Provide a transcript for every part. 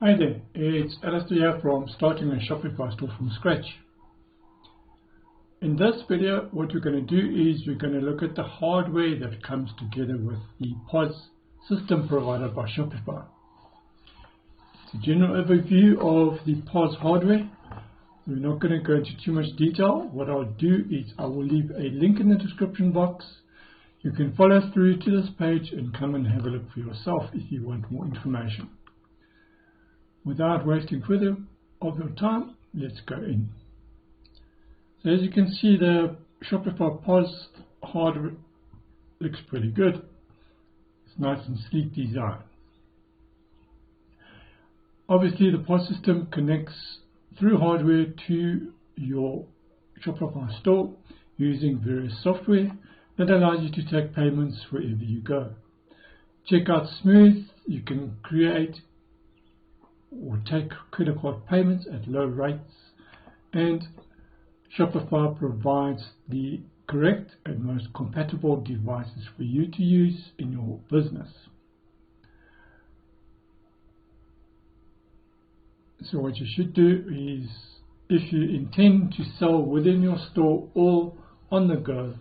Hi there, it's Alistair here from starting a Shopify store from scratch. In this video, what we're going to do is we're going to look at the hardware that comes together with the POS system provided by Shopify. It's a general overview of the POS hardware. We're not going to go into too much detail. What I'll do is I will leave a link in the description box. You can follow through to this page and come and have a look for yourself if you want more information. Without wasting further of your time, let's go in. So as you can see, the Shopify POS hardware looks pretty good. It's nice and sleek design. Obviously, the POS system connects through hardware to your Shopify store using various software that allows you to take payments wherever you go. Checkout smooth. You can create or take credit card payments at low rates, and Shopify provides the correct and most compatible devices for you to use in your business. So what you should do is, if you intend to sell within your store or on the go,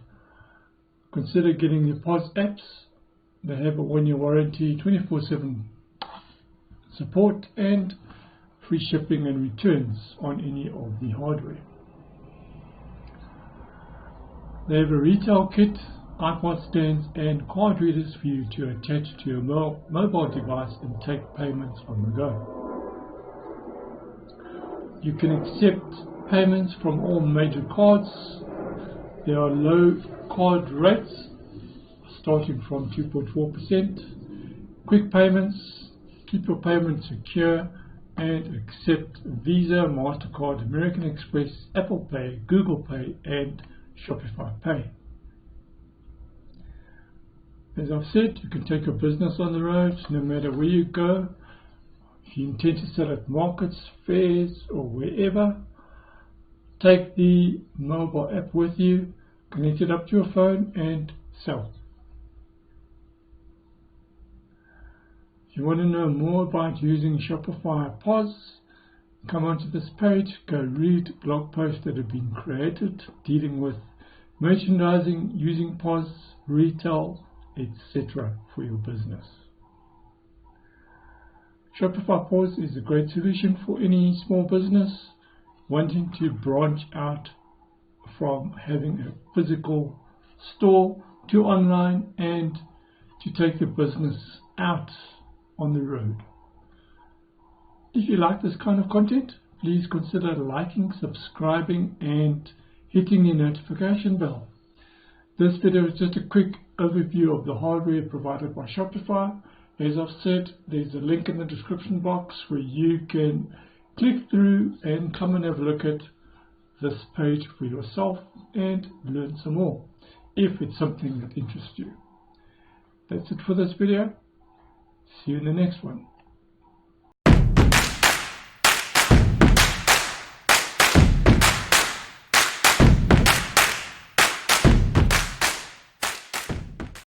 consider getting the POS apps. They have a 1-year warranty, 24/7 support, and free shipping and returns on any of the hardware. They have a retail kit, iPod stands, and card readers for you to attach to your mobile device and take payments on the go. You can accept payments from all major cards. There are low card rates starting from 2.4%. Quick payments. Keep your payments secure and accept Visa, MasterCard, American Express, Apple Pay, Google Pay, and Shopify Pay. As I've said, you can take your business on the road no matter where you go. If you intend to sell at markets, fairs, or wherever, take the mobile app with you, connect it up to your phone, and sell. If you want to know more about using Shopify POS, come onto this page, go read blog posts that have been created dealing with merchandising, using POS, retail, etc. for your business. Shopify POS is a great solution for any small business wanting to branch out from having a physical store to online and to take your business out on the road. If you like this kind of content, please consider liking, subscribing, and hitting the notification bell. This video is just a quick overview of the hardware provided by Shopify. As I've said, there's a link in the description box where you can click through and come and have a look at this page for yourself and learn some more if it's something that interests you. That's it for this video. See you in the next one.